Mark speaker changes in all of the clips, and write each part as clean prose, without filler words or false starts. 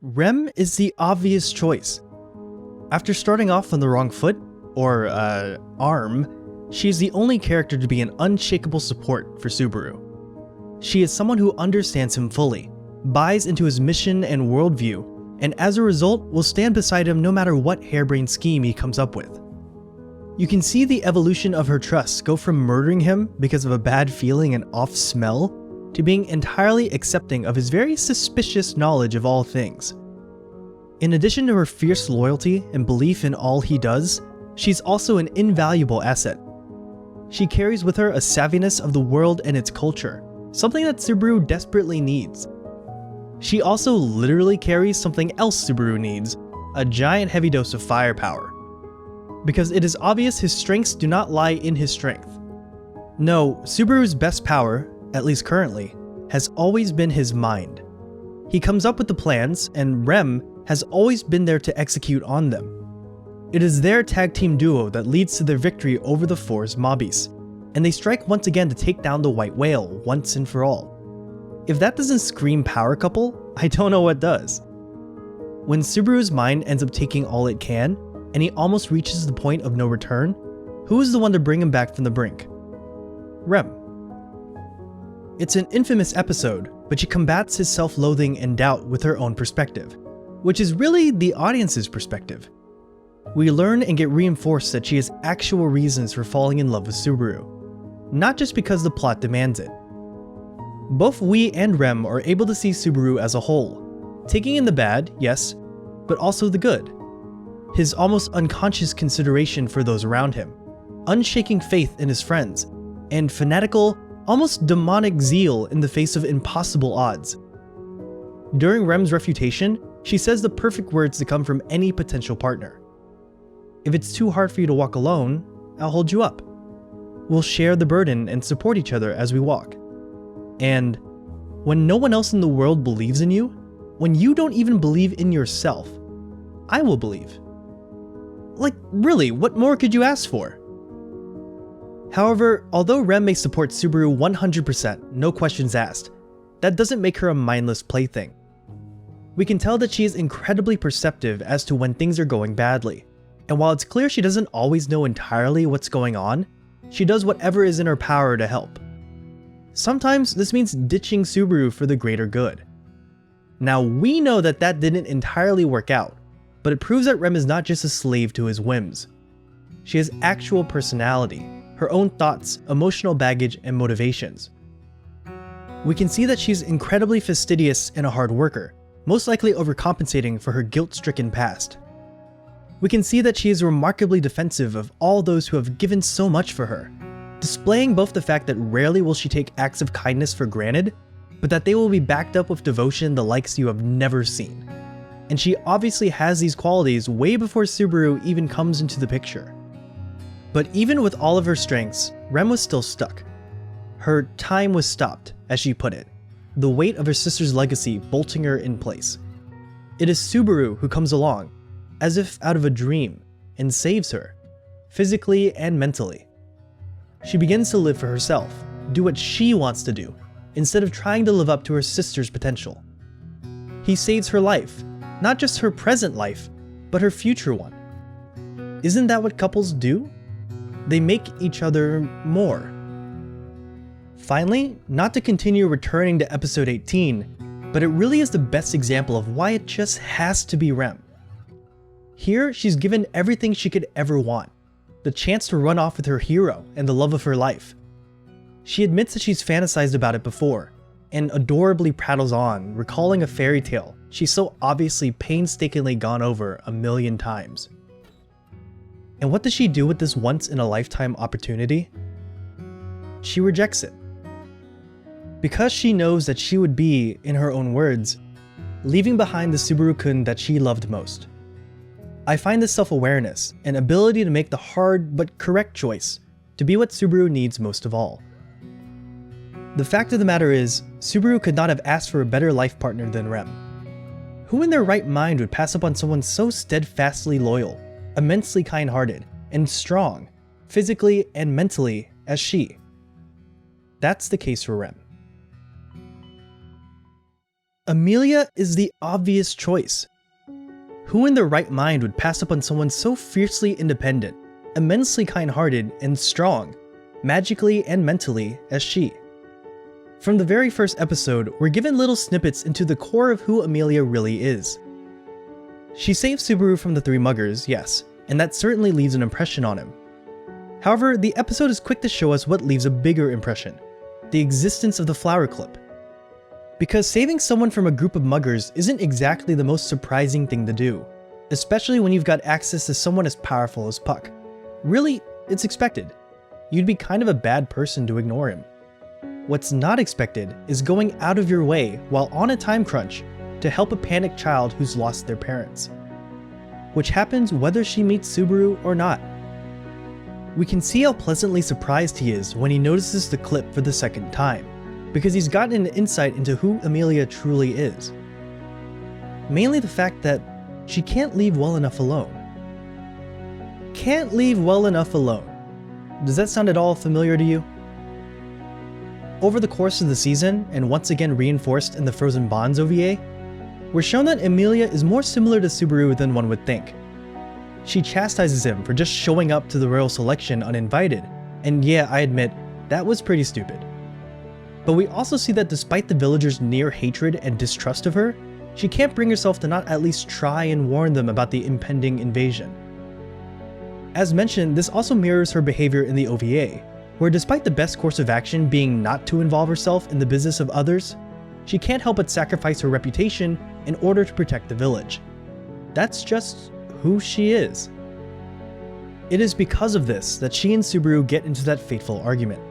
Speaker 1: Rem is the obvious choice. After starting off on the wrong foot, or arm, she is the only character to be an unshakable support for Subaru. She is someone who understands him fully, buys into his mission and worldview, and as a result will stand beside him no matter what harebrained scheme he comes up with. You can see the evolution of her trust go from murdering him because of a bad feeling and off smell, to being entirely accepting of his very suspicious knowledge of all things. In addition to her fierce loyalty and belief in all he does, she's also an invaluable asset. She carries with her a savviness of the world and its culture, something that Subaru desperately needs. She also literally carries something else Subaru needs, a giant heavy dose of firepower. Because it is obvious his strengths do not lie in his strength. No, Subaru's best power, at least currently, has always been his mind. He comes up with the plans, and Rem has always been there to execute on them. It is their tag team duo that leads to their victory over the Four's mobbies, and they strike once again to take down the White Whale once and for all. If that doesn't scream power couple, I don't know what does. When Subaru's mind ends up taking all it can, and he almost reaches the point of no return, who is the one to bring him back from the brink? Rem. It's an infamous episode, but she combats his self-loathing and doubt with her own perspective, which is really the audience's perspective. We learn and get reinforced that she has actual reasons for falling in love with Subaru, not just because the plot demands it. Both we and Rem are able to see Subaru as a whole, taking in the bad, yes, but also the good. His almost unconscious consideration for those around him, unshaking faith in his friends, and fanatical, almost demonic zeal in the face of impossible odds. During Rem's refutation, she says the perfect words to come from any potential partner. If it's too hard for you to walk alone, I'll hold you up. We'll share the burden and support each other as we walk. And when no one else in the world believes in you, when you don't even believe in yourself, I will believe. Like, really, what more could you ask for? However, although Rem may support Subaru 100%, no questions asked, that doesn't make her a mindless plaything. We can tell that she is incredibly perceptive as to when things are going badly, and while it's clear she doesn't always know entirely what's going on, she does whatever is in her power to help. Sometimes this means ditching Subaru for the greater good. Now we know that that didn't entirely work out, but it proves that Rem is not just a slave to his whims. She has actual personality, her own thoughts, emotional baggage, and motivations. We can see that she's incredibly fastidious and a hard worker, most likely overcompensating for her guilt-stricken past. We can see that she is remarkably defensive of all those who have given so much for her, displaying both the fact that rarely will she take acts of kindness for granted, but that they will be backed up with devotion the likes you have never seen. And she obviously has these qualities way before Subaru even comes into the picture. But even with all of her strengths, Rem was still stuck. Her time was stopped, as she put it, the weight of her sister's legacy bolting her in place. It is Subaru who comes along, as if out of a dream, and saves her, physically and mentally. She begins to live for herself, do what she wants to do, instead of trying to live up to her sister's potential. He saves her life, not just her present life, but her future one. Isn't that what couples do? They make each other more. Finally, not to continue returning to episode 18, but it really is the best example of why it just has to be Rem. Here, she's given everything she could ever want, the chance to run off with her hero and the love of her life. She admits that she's fantasized about it before, and adorably prattles on, recalling a fairy tale she's so obviously painstakingly gone over 1,000,000 times. And what does she do with this once-in-a-lifetime opportunity? She rejects it. Because she knows that she would be, in her own words, leaving behind the Subaru-kun that she loved most. I find this self-awareness and ability to make the hard but correct choice to be what Subaru needs most of all. The fact of the matter is, Subaru could not have asked for a better life partner than Rem. Who in their right mind would pass up on someone so steadfastly loyal, immensely kind-hearted, and strong, physically and mentally, as she? That's the case for Rem. Emilia is the obvious choice. Who in their right mind would pass up on someone so fiercely independent, immensely kind-hearted, and strong, magically and mentally, as she? From the very first episode, we're given little snippets into the core of who Emilia really is. She saved Subaru from the three muggers, yes, and that certainly leaves an impression on him. However, the episode is quick to show us what leaves a bigger impression: the existence of the flower clip. Because saving someone from a group of muggers isn't exactly the most surprising thing to do, especially when you've got access to someone as powerful as Puck. Really, it's expected. You'd be kind of a bad person to ignore him. What's not expected is going out of your way while on a time crunch to help a panicked child who's lost their parents. Which happens whether she meets Subaru or not. We can see how pleasantly surprised he is when he notices the clip for the second time, because he's gotten an insight into who Emilia truly is. Mainly the fact that she can't leave well enough alone. Can't leave well enough alone. Does that sound at all familiar to you? Over the course of the season, and once again reinforced in the Frozen Bonds OVA, we're shown that Emilia is more similar to Subaru than one would think. She chastises him for just showing up to the royal selection uninvited, and yeah, I admit, that was pretty stupid. But we also see that despite the villagers' near hatred and distrust of her, she can't bring herself to not at least try and warn them about the impending invasion. As mentioned, this also mirrors her behavior in the OVA, where despite the best course of action being not to involve herself in the business of others, she can't help but sacrifice her reputation in order to protect the village. That's just who she is. It is because of this that she and Subaru get into that fateful argument.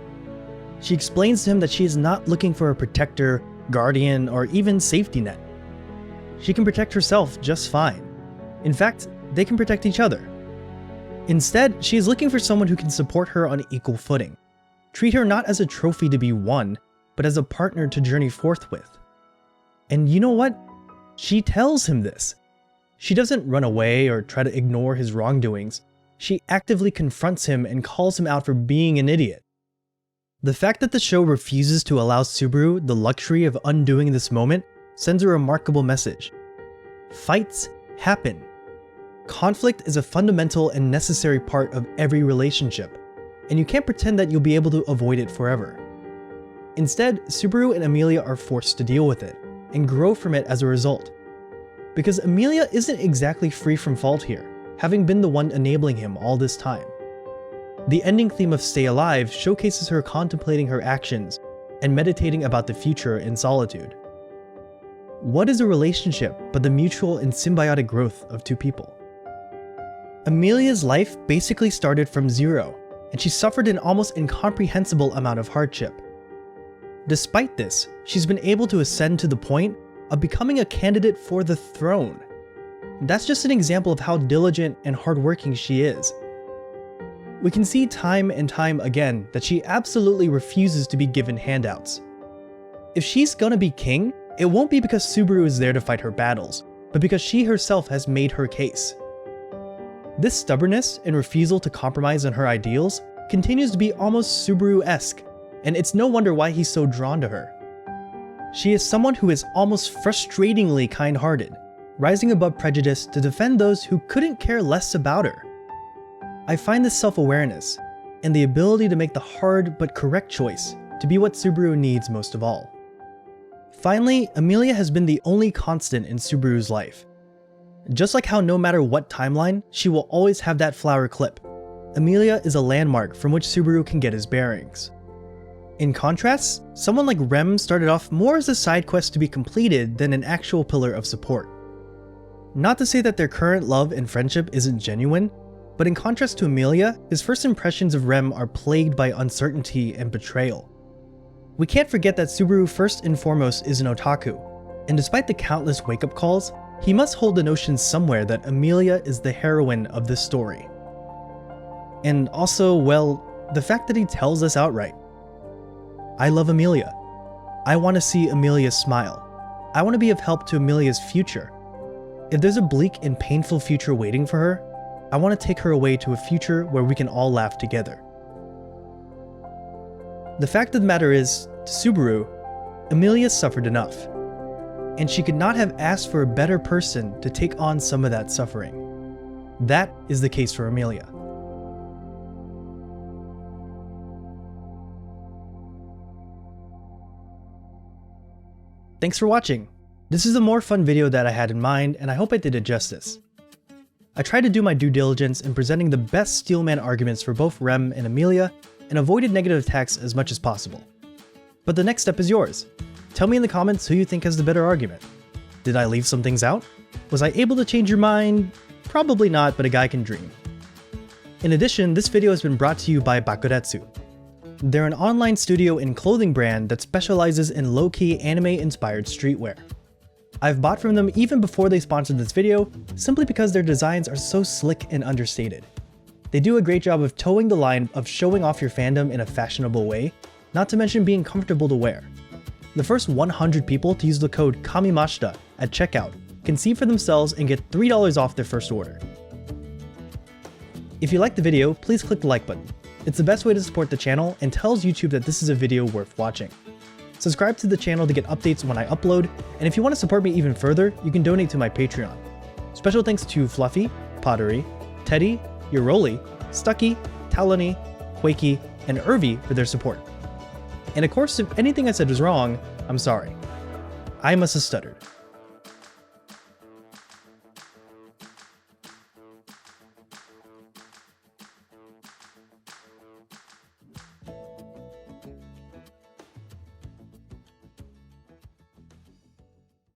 Speaker 1: She explains to him that she is not looking for a protector, guardian, or even safety net. She can protect herself just fine. In fact, they can protect each other. Instead, she is looking for someone who can support her on equal footing. Treat her not as a trophy to be won, but as a partner to journey forth with. And you know what? She tells him this. She doesn't run away or try to ignore his wrongdoings. She actively confronts him and calls him out for being an idiot. The fact that the show refuses to allow Subaru the luxury of undoing this moment sends a remarkable message. Fights happen. Conflict is a fundamental and necessary part of every relationship, and you can't pretend that you'll be able to avoid it forever. Instead, Subaru and Emilia are forced to deal with it, and grow from it as a result. Because Emilia isn't exactly free from fault here, having been the one enabling him all this time. The ending theme of Stay Alive showcases her contemplating her actions and meditating about the future in solitude. What is a relationship but the mutual and symbiotic growth of two people? Emilia's life basically started from zero, and she suffered an almost incomprehensible amount of hardship. Despite this, she's been able to ascend to the point of becoming a candidate for the throne. That's just an example of how diligent and hardworking she is. We can see time and time again that she absolutely refuses to be given handouts. If she's gonna be king, it won't be because Subaru is there to fight her battles, but because she herself has made her case. This stubbornness and refusal to compromise on her ideals continues to be almost Subaru-esque, and it's no wonder why he's so drawn to her. She is someone who is almost frustratingly kind-hearted, rising above prejudice to defend those who couldn't care less about her. I find this self-awareness, and the ability to make the hard but correct choice, to be what Subaru needs most of all. Finally, Emilia has been the only constant in Subaru's life. Just like how no matter what timeline, she will always have that flower clip, Emilia is a landmark from which Subaru can get his bearings. In contrast, someone like Rem started off more as a side quest to be completed than an actual pillar of support. Not to say that their current love and friendship isn't genuine, but in contrast to Emilia, his first impressions of Rem are plagued by uncertainty and betrayal. We can't forget that Subaru first and foremost is an otaku, and despite the countless wake-up calls, he must hold the notion somewhere that Emilia is the heroine of this story. And also, well, the fact that he tells us outright. I love Emilia. I want to see Emilia smile. I want to be of help to Emilia's future. If there's a bleak and painful future waiting for her, I want to take her away to a future where we can all laugh together. The fact of the matter is, to Subaru, Emilia suffered enough. and she could not have asked for a better person to take on some of that suffering. That is the case for Emilia. Thanks for watching. This is a more fun video that I had in mind, and I hope I did it justice. I tried to do my due diligence in presenting the best steelman arguments for both Rem and Emilia, and avoided negative attacks as much as possible. But the next step is yours. Tell me in the comments who you think has the better argument. Did I leave some things out? Was I able to change your mind? Probably not, but a guy can dream. In addition, this video has been brought to you by Bakuretsu. They're an online studio and clothing brand that specializes in low-key anime-inspired streetwear. I've bought from them even before they sponsored this video, simply because their designs are so slick and understated. They do a great job of towing the line of showing off your fandom in a fashionable way, not to mention being comfortable to wear. The first 100 people to use the code Kamimashita at checkout can see for themselves and get $3 off their first order. If you liked the video, please click the like button. It's the best way to support the channel and tells YouTube that this is a video worth watching. Subscribe to the channel to get updates when I upload, and if you want to support me even further, you can donate to my Patreon. Special thanks to Fluffy, Pottery, Teddy, Uroli, Stucky, Talony, Quakey, and Irvi for their support. And of course, if anything I said was wrong, I'm sorry. I must have stuttered.